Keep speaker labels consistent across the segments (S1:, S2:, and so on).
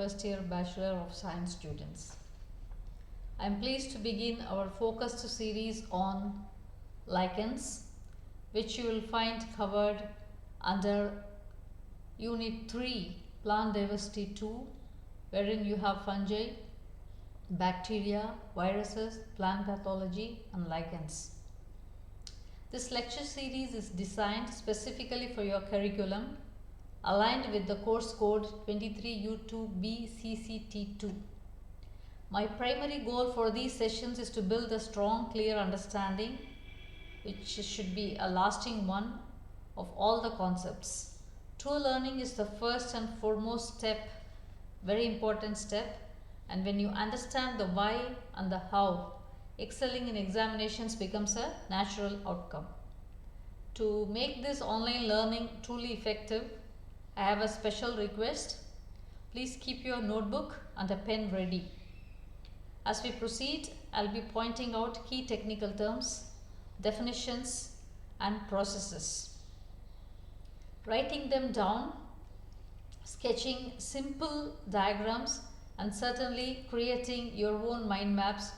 S1: first year Bachelor of Science students. I am pleased to begin our focused series on lichens, which you will find covered under Unit 3, Plant Diversity 2, wherein you have fungi, bacteria, viruses, plant pathology, and lichens. This lecture series is designed specifically for your curriculum, aligned with the course code 23U2BCCT2. My primary goal for these sessions is to build a strong, clear understanding, which should be a lasting one, of all the concepts. True learning is the first and foremost step, very important step, and when you understand the why and the how, excelling in examinations becomes a natural outcome. To make this online learning truly effective, I have a special request. Please keep your notebook and a pen ready. As we proceed, I'll be pointing out key technical terms, definitions, and processes. Writing them down, sketching simple diagrams, and certainly creating your own mind maps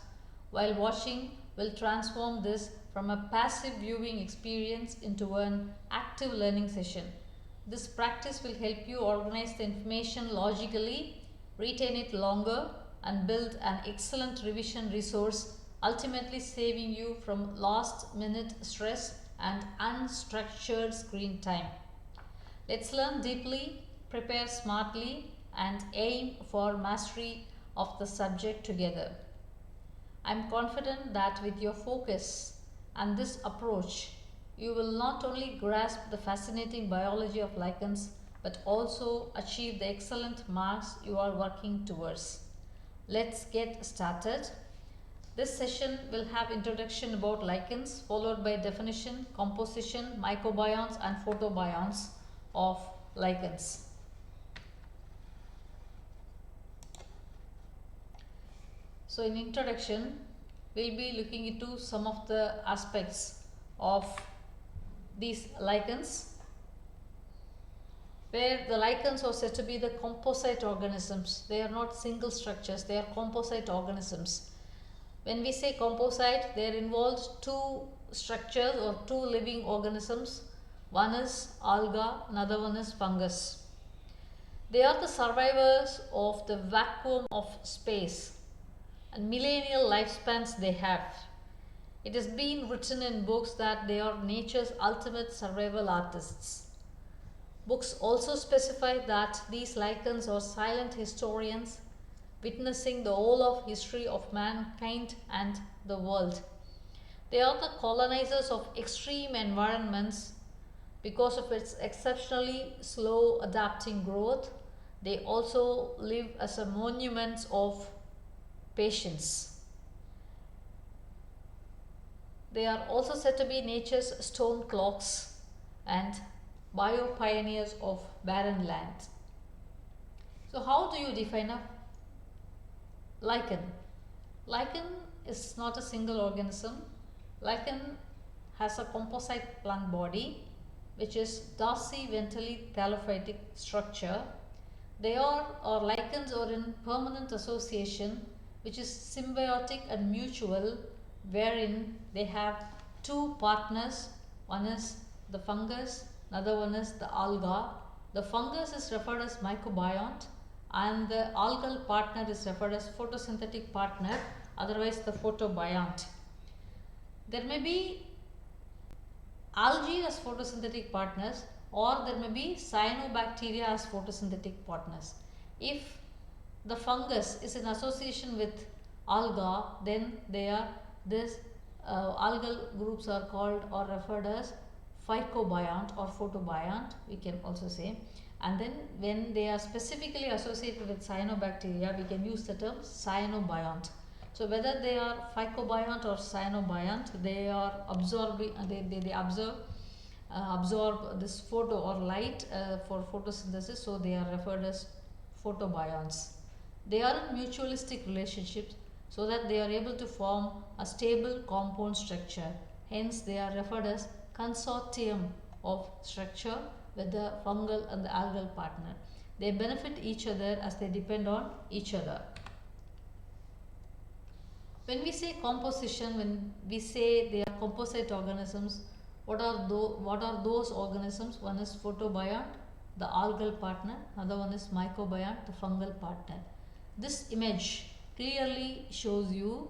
S1: while watching will transform this from a passive viewing experience into an active learning session. This practice will help you organize the information logically, retain it longer, and build an excellent revision resource, ultimately saving you from last-minute stress and unstructured screen time. Let's learn deeply, prepare smartly, and aim for mastery of the subject together. I'm confident that with your focus and this approach, you will not only grasp the fascinating biology of lichens, but also achieve the excellent marks you are working towards. Let's get started. This session will have introduction about lichens, followed by definition, composition, microbionts, and photobionts of lichens. So in introduction, we'll be looking into some of the aspects of these lichens, where the lichens are said to be the composite organisms. They are not single structures, they are composite organisms. When we say composite, they are involved two structures or two living organisms. One is alga, another one is fungus. They are the survivors of the vacuum of space and millennial lifespans they have. It has been written in books that they are nature's ultimate survival artists. Books also specify that these lichens are silent historians, witnessing the whole of history of mankind and the world. They are the colonizers of extreme environments. Because of its exceptionally slow adapting growth, they also live as a monument of patience. They are also said to be nature's stone clocks and bio-pioneers of barren land. So how do you define a lichen? Lichen is not a single organism. Lichen has a composite plant body, which is dorsi-ventrally thallophytic structure. They are, or lichens are in permanent association, which is symbiotic and mutual, wherein they have two partners. One is the fungus, another one is the alga. The fungus is referred as mycobiont and the algal partner is referred as photosynthetic partner, otherwise the photobiont. There may be algae as photosynthetic partners, or there may be cyanobacteria as photosynthetic partners. If the fungus is in association with alga, then algal groups are called or referred as phycobiont or photobiont, we can also say. And then when they are specifically associated with cyanobacteria, we can use the term cyanobiont. So whether they are phycobiont or cyanobiont, they are absorbing, they absorb this photo or light for photosynthesis, so they are referred as photobionts. They are in mutualistic relationships so that they are able to form a stable compound structure. Hence they are referred as consortium of structure with the fungal and the algal partner. They benefit each other as they depend on each other. When we say composition, when we say they are composite organisms, what are those organisms? One is photobiont, the algal partner. Another one is mycobiont, the fungal partner. This image clearly shows you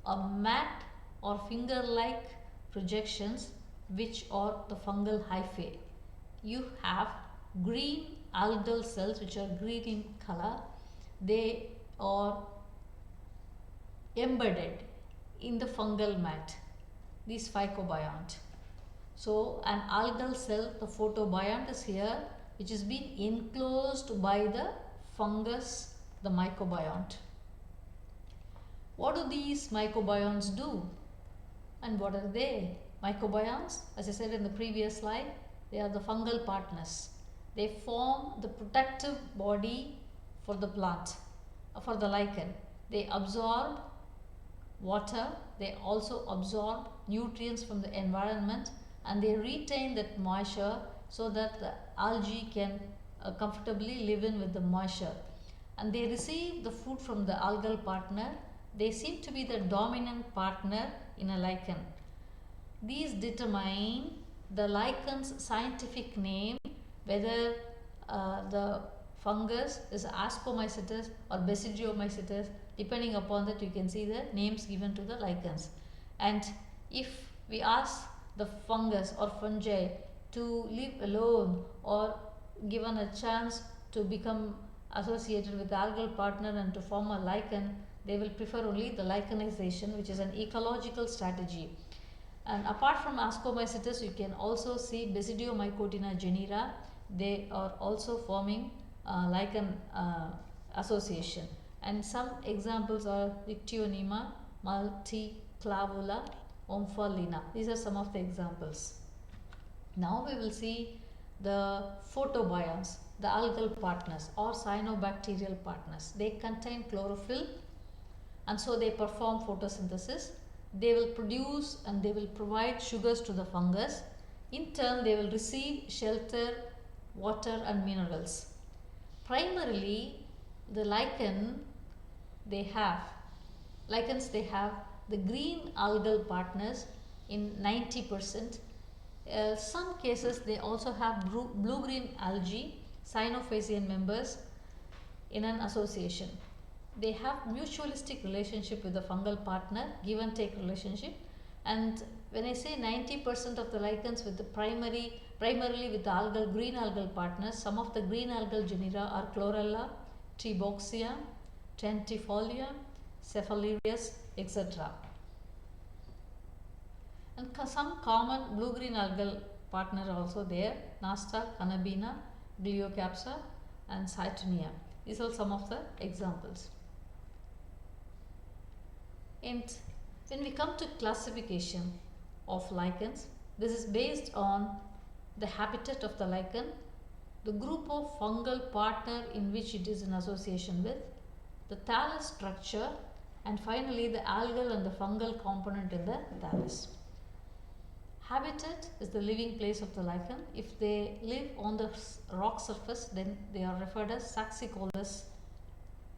S1: a mat or finger-like projections which are the fungal hyphae. You have green algal cells which are green in color. They are embedded in the fungal mat, these phycobiont. So an algal cell, the photobiont is here, which is being enclosed by the fungus, the mycobiont. What do these mycobionts do? And what are they? Mycobionts, as I said in the previous slide, they are the fungal partners. They form the protective body for the plant, for the lichen. They absorb water, they also absorb nutrients from the environment, and they retain that moisture so that the algae can comfortably live in with the moisture. And they receive the food from the algal partner. They seem to be the dominant partner in a lichen. These determine the lichen's scientific name, whether the fungus is Ascomycetes or Basidiomycetes. Depending upon that, you can see the names given to the lichens. And if we ask the fungus or fungi to live alone or given a chance to become associated with the algal partner and to form a lichen, they will prefer only the lichenization, which is an ecological strategy. And apart from Ascomycetes, you can also see Basidiomycotina genera. They are also forming lichen association. And some examples are Ictionema, Multiclavula, Omphalina. These are some of the examples. Now we will see the photobionts, the algal partners or cyanobacterial partners. They contain chlorophyll, and so they perform photosynthesis. They will produce and they will provide sugars to the fungus. In turn, they will receive shelter, water and minerals. Primarily, the lichens they have the green algal partners in 90%. Some cases they also have blue-green algae, cyanophasian members in an association. They have mutualistic relationship with the fungal partner, give and take relationship. And when I say 90% of the lichens with the primarily with the green algal partners, some of the green algal genera are Chlorella, Treboxia, Tentifolia, Cephalarius, etc. And some common blue-green algal partner are also there, Nasta, Cannabina, Glyocapsa and Cytonia. These are some of the examples. And when we come to classification of lichens, this is based on the habitat of the lichen, the group of fungal partner in which it is in association with, the thallus structure, and finally the algal and the fungal component in the thallus. Habitat is the living place of the lichen. If they live on the rock surface, then they are referred as Saxicolous.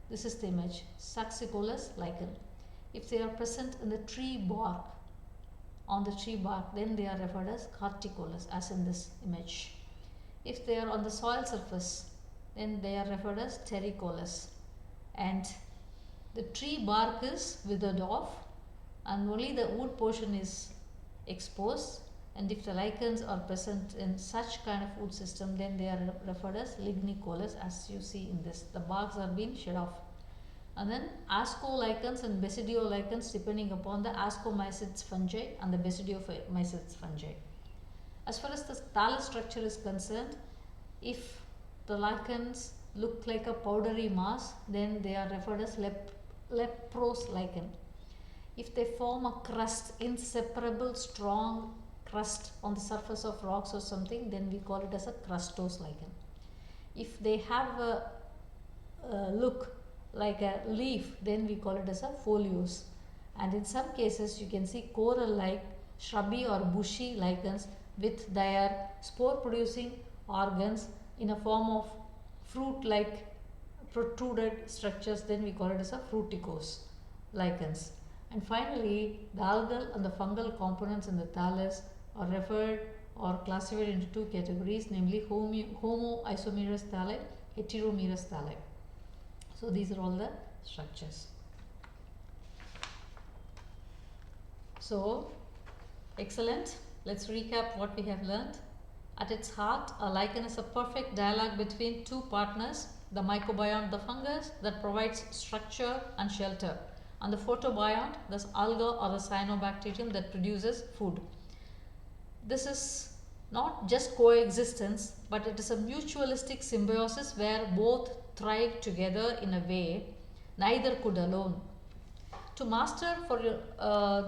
S1: This is the image, Saxicolous lichen. If they are present in the tree bark, on the tree bark, then they are referred as Carticolous, as in this image. If they are on the soil surface, then they are referred as Terricolous. And the tree bark is withered off and only the wood portion is exposed. And if the lichens are present in such kind of wood system, then they are referred as Lignicolous, as you see in this. The barks are being shed off. And then ascolichens and basidiolichens depending upon the ascomycetes fungi and the basidiomycetes fungi. As far as the thallus structure is concerned, if the lichens look like a powdery mass, then they are referred as leprose lichen. If they form a crust, inseparable strong crust on the surface of rocks or something, then we call it as a crustose lichen. If they have a look like a leaf, then we call it as a foliose. And in some cases you can see coral like shrubby or bushy lichens with their spore producing organs in a form of fruit like protruded structures, then we call it as a fruticose lichens. And finally, the algal and the fungal components in the thallus are referred or classified into two categories, namely homoisomerous thalli, heteromerous thalli. So these are all the structures. So excellent. Let's recap what we have learned. At its heart, a lichen is a perfect dialogue between two partners, the mycobiont, the fungus, that provides structure and shelter, and the photobiont, the alga or the cyanobacterium, that produces food. This is not just coexistence, but it is a mutualistic symbiosis where both thrive together in a way neither could alone. To master for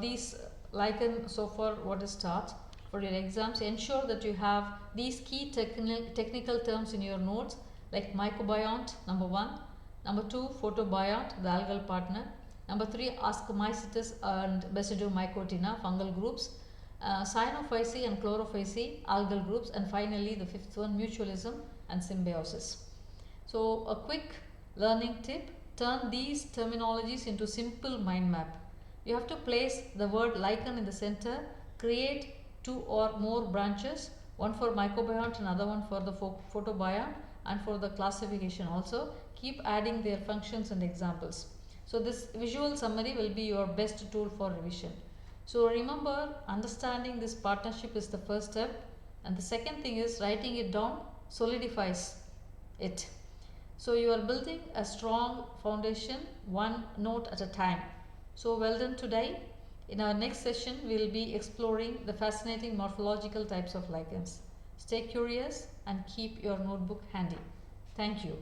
S1: these lichen, so far what is taught for your exams, ensure that you have these key technical terms in your notes, like mycobiont, number 1, number 2, photobiont, the algal partner, number 3, ascomycetes and basidiomycotina, fungal groups, cyanophyceae and chlorophyceae, algal groups, and finally the fifth one, mutualism and symbiosis. So a quick learning tip: turn these terminologies into simple mind map. You have to place the word lichen in the center, create 2 or more branches, one for mycobiont, another one for the photobiont, and for the classification also. Keep adding their functions and examples. So this visual summary will be your best tool for revision. So remember, understanding this partnership is the first step, and the second thing is writing it down solidifies it. So you are building a strong foundation, one note at a time. So well done today. In our next session, we will be exploring the fascinating morphological types of lichens. Stay curious and keep your notebook handy. Thank you.